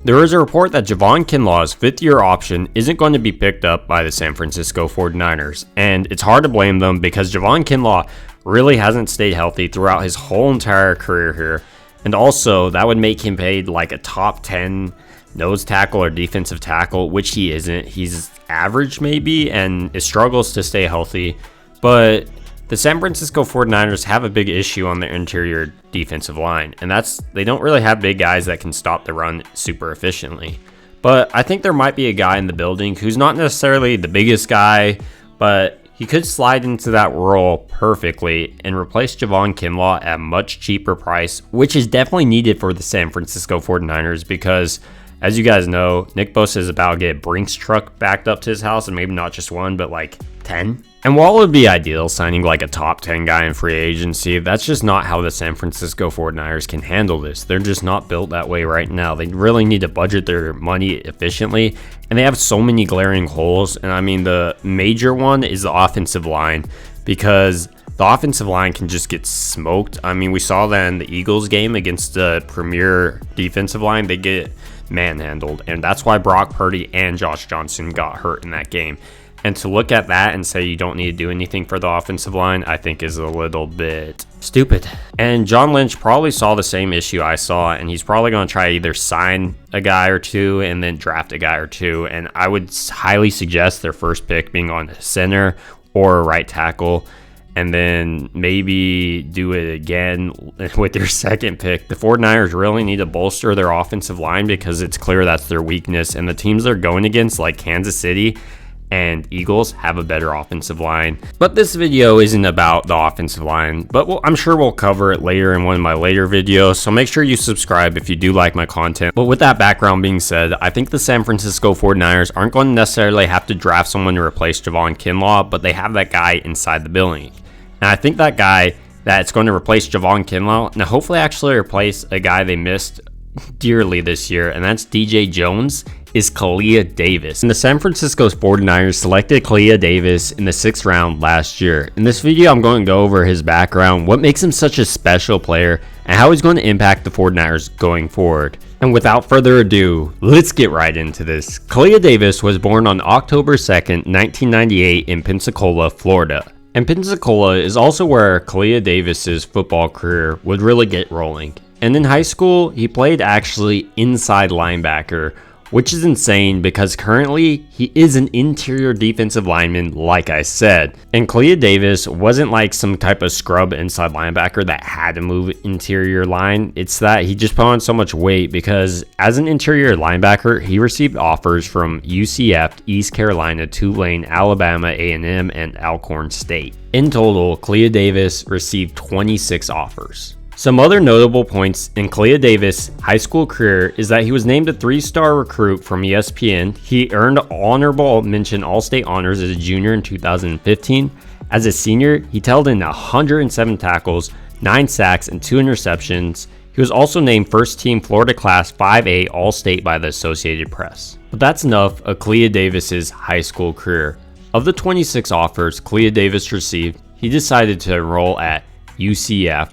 there is a report that Javon Kinlaw's fifth-year option isn't going to be picked up by the San Francisco 49ers, and it's hard to blame them because Javon Kinlaw really hasn't stayed healthy throughout his whole entire career here, and also that would make him paid like a top 10 nose tackle or defensive tackle, which he isn't. He's average maybe, and it struggles to stay healthy, but the San Francisco 49ers have a big issue on their interior defensive line, and that's they don't really have big guys that can stop the run super efficiently. But I think there might be a guy in the building who's not necessarily the biggest guy, but he could slide into that role perfectly and replace Javon Kinlaw at a much cheaper price, which is definitely needed for the San Francisco 49ers because, as you guys know, Nick Bosa is about to get a Brinks truck backed up to his house, and maybe not just one, but like 10. And while it would be ideal signing like a top 10 guy in free agency, that's just not how the San Francisco 49ers can handle this. They're just not built that way right now. They really need to budget their money efficiently, and they have so many glaring holes. And I mean, the major one is the offensive line, because the offensive line can just get smoked. I mean, we saw that in the Eagles game against the premier defensive line. They get manhandled, and that's why Brock Purdy and Josh Johnson got hurt in that game. And to look at that and say you don't need to do anything for the offensive line, I think is a little bit stupid. And John Lynch probably saw the same issue I saw, and he's probably going to try to either sign a guy or two and then draft a guy or two. And I would highly suggest their first pick being on center or right tackle, and then maybe do it again with their second pick. The 49ers really need to bolster their offensive line because it's clear that's their weakness. And the teams they're going against, like Kansas City and Eagles, have a better offensive line. But this video isn't about the offensive line, but I'm sure we'll cover it later in one of my later videos, so make sure you subscribe if you do like my content. But with that background being said, I think the San Francisco 49ers aren't going to necessarily have to draft someone to replace Javon Kinlaw, but they have that guy inside the building. And I think that guy that's going to replace Javon Kinlaw, and hopefully actually replace a guy they missed dearly this year, and that's DJ Jones, is Kalia Davis. And the San Francisco 49ers selected Kalia Davis in the 6th round last year. In this video, I'm going to go over his background, what makes him such a special player, and how he's going to impact the 49ers going forward. And without further ado, let's get right into this. Kalia Davis was born on October 2nd, 1998 in Pensacola, Florida. And Pensacola is also where Kalia Davis's football career would really get rolling. And in high school, he played actually inside linebacker, which is insane because currently he is an interior defensive lineman, like I said. And Kalia Davis wasn't like some type of scrub inside linebacker that had to move interior line. It's that he just put on so much weight because as an interior linebacker, he received offers from UCF, East Carolina, Tulane, Alabama A&M, and Alcorn State. In total, Kalia Davis received 26 offers. Some other notable points in Kalia Davis' high school career is that he was named a 3-star recruit from ESPN. He earned honorable mention All-State honors as a junior in 2015. As a senior, he tailed in 107 tackles, 9 sacks, and 2 interceptions. He was also named first team Florida Class 5A All-State by the Associated Press. But that's enough of Kalia Davis' high school career. Of the 26 offers Kalia Davis received, he decided to enroll at UCF,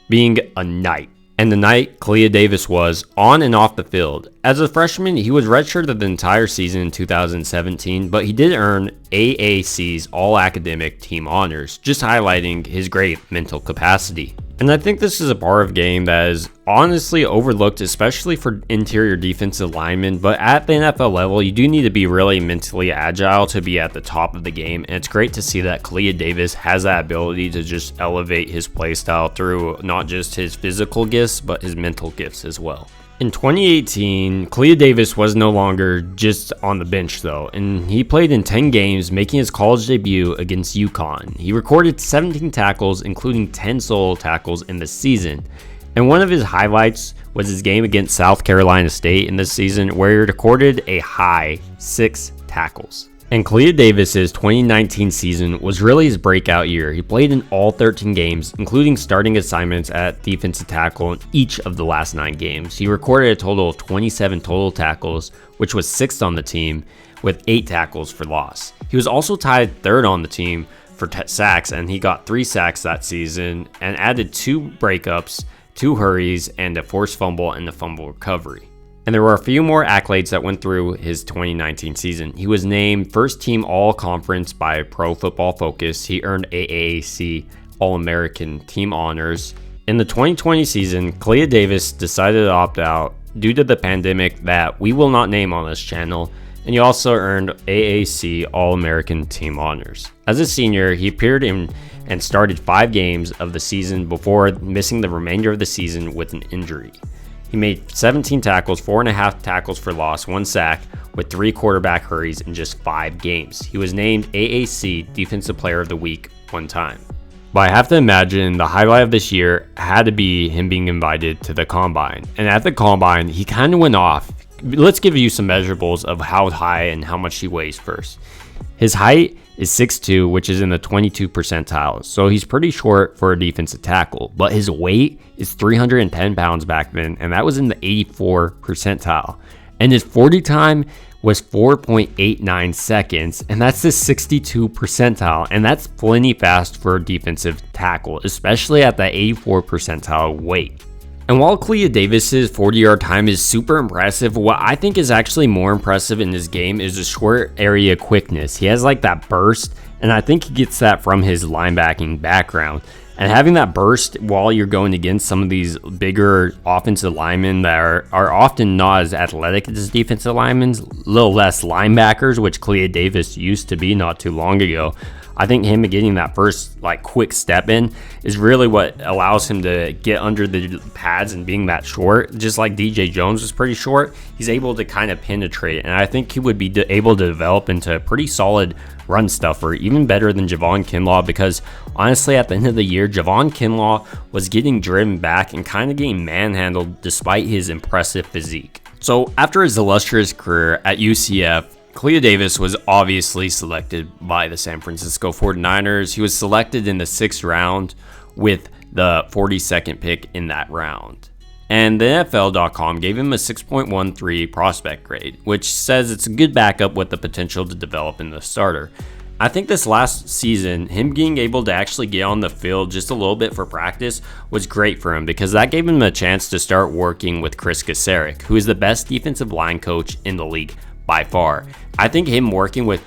being a Knight. And the Knight Kalia Davis was on and off the field. As a freshman, he was redshirted the entire season in 2017, but he did earn AAC's All-Academic Team Honors, just highlighting his great mental capacity. And I think this is a part of game that is honestly overlooked, especially for interior defensive linemen. But at the NFL level, you do need to be really mentally agile to be at the top of the game. And it's great to see that Kalia Davis has that ability to just elevate his play style through not just his physical gifts, but his mental gifts as well. In 2018, Kalia Davis was no longer just on the bench though, and he played in 10 games, making his college debut against UConn. He recorded 17 tackles, including 10 solo tackles in the season. And one of his highlights was his game against South Carolina State in this season, where he recorded a high 6 tackles. And Kalia Davis's 2019 season was really his breakout year. He played in all 13 games, including starting assignments at defensive tackle in each of the last 9 games. He recorded a total of 27 total tackles, which was 6th on the team, with 8 tackles for loss. He was also tied 3rd on the team for sacks, and he got 3 sacks that season and added 2 breakups, 2 hurries, and a forced fumble and a fumble recovery. And there were a few more accolades that went through his 2019 season. He was named first team All-Conference by Pro Football Focus. He earned AAC All-American team honors. In the 2020 season, Kalia Davis decided to opt out due to the pandemic that we will not name on this channel, and he also earned AAC All-American team honors. As a senior, he appeared in and started 5 games of the season before missing the remainder of the season with an injury. He made 17 tackles, 4.5 tackles for loss, 1 sack, with 3 quarterback hurries in just 5 games. He was named AAC Defensive Player of the Week 1 time. But I have to imagine the highlight of this year had to be him being invited to the Combine. And at the Combine, he kind of went off. Let's give you some measurables of how high and how much he weighs first. His height is 6'2", which is in the 22 percentile, so he's pretty short for a defensive tackle, but his weight is 310 pounds back then, and that was in the 84 percentile. And his 40 time was 4.89 seconds, and that's the 62 percentile, and that's plenty fast for a defensive tackle, especially at that 84 percentile weight. And while Kalia Davis's 40-yard time is super impressive, what I think is actually more impressive in his game is the short area quickness. He has like that burst, and I think he gets that from his linebacking background. And having that burst while you're going against some of these bigger offensive linemen that are often not as athletic as defensive linemen, a little less linebackers, which Kalia Davis used to be not too long ago. I think him getting that first quick step in is really what allows him to get under the pads, and being that short, just like DJ Jones was pretty short, he's able to kind of penetrate, and I think he would be able to develop into a pretty solid run stuffer, even better than Javon Kinlaw, because honestly at the end of the year, Javon Kinlaw was getting driven back and kind of getting manhandled despite his impressive physique. So after his illustrious career at UCF, Kalia Davis was obviously selected by the San Francisco 49ers. He was selected in the 6th round with the 42nd pick in that round. And the NFL.com gave him a 6.13 prospect grade, which says it's a good backup with the potential to develop in the starter. I think this last season, him being able to actually get on the field just a little bit for practice was great for him, because that gave him a chance to start working with Chris Kasarik, who is the best defensive line coach in the league by far. I think him working with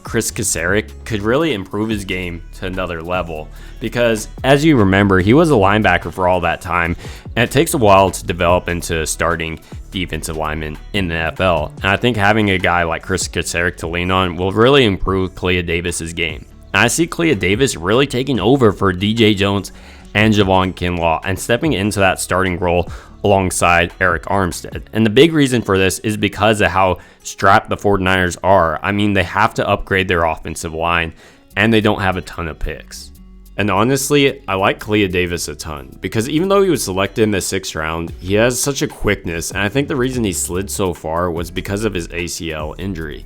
Chris Kasarik could really improve his game to another level, because as you remember, he was a linebacker for all that time, and it takes a while to develop into starting defensive lineman in the NFL. And I think having a guy like Chris Kasarik to lean on will really improve Kalia Davis's game. And I see Kalia Davis really taking over for DJ Jones and Javon Kinlaw and stepping into that starting role alongside Eric Armstead. And the big reason for this is because of how strapped the 49ers are. I mean, they have to upgrade their offensive line, and they don't have a ton of picks. And honestly, I like Kalia Davis a ton, because even though he was selected in the 6th round, he has such a quickness, and I think the reason he slid so far was because of his ACL injury.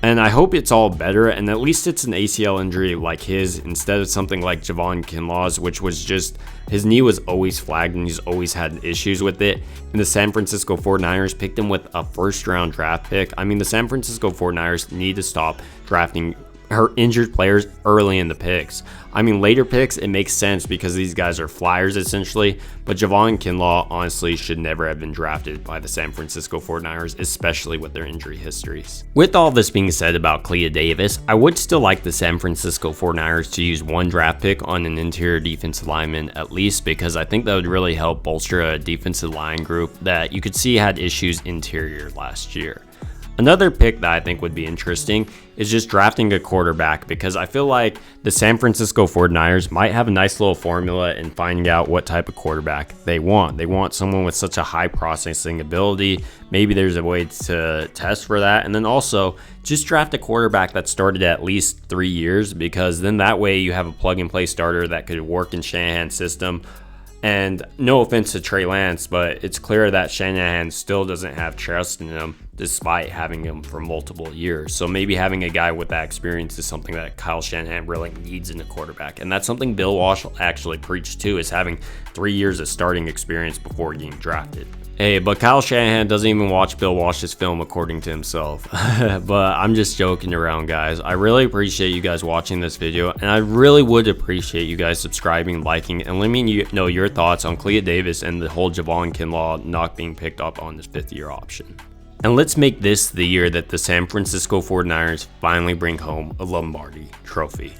And I hope it's all better, and at least it's an ACL injury like his, instead of something like Javon Kinlaw's, which was just, his knee was always flagged and he's always had issues with it. And the San Francisco 49ers picked him with a 1st round draft pick. I mean, the San Francisco 49ers need to stop drafting injured players early in the picks. I mean, later picks, it makes sense because these guys are flyers essentially, but Javon Kinlaw honestly should never have been drafted by the San Francisco 49ers, especially with their injury histories. With all this being said about Kalia Davis, I would still like the San Francisco 49ers to use 1 draft pick on an interior defensive lineman at least, because I think that would really help bolster a defensive line group that you could see had issues interior last year. Another pick that I think would be interesting is just drafting a quarterback, because I feel like the San Francisco 49ers might have a nice little formula in finding out what type of quarterback they want. They want someone with such a high processing ability. Maybe there's a way to test for that. And then also just draft a quarterback that started at least 3 years, because then that way you have a plug and play starter that could work in Shanahan's system. And no offense to Trey Lance, but it's clear that Shanahan still doesn't have trust in him despite having him for multiple years. So maybe having a guy with that experience is something that Kyle Shanahan really needs in a quarterback. And that's something Bill Walsh actually preached too, is having 3 years of starting experience before getting drafted. Hey, but Kyle Shanahan doesn't even watch Bill Walsh's film according to himself. But I'm just joking around, guys. I really appreciate you guys watching this video, and I really would appreciate you guys subscribing, liking, and letting me know your thoughts on Clea Davis and the whole Javon Kinlaw not being picked up on this 5th-year option. And let's make this the year that the San Francisco 49ers finally bring home a Lombardi trophy.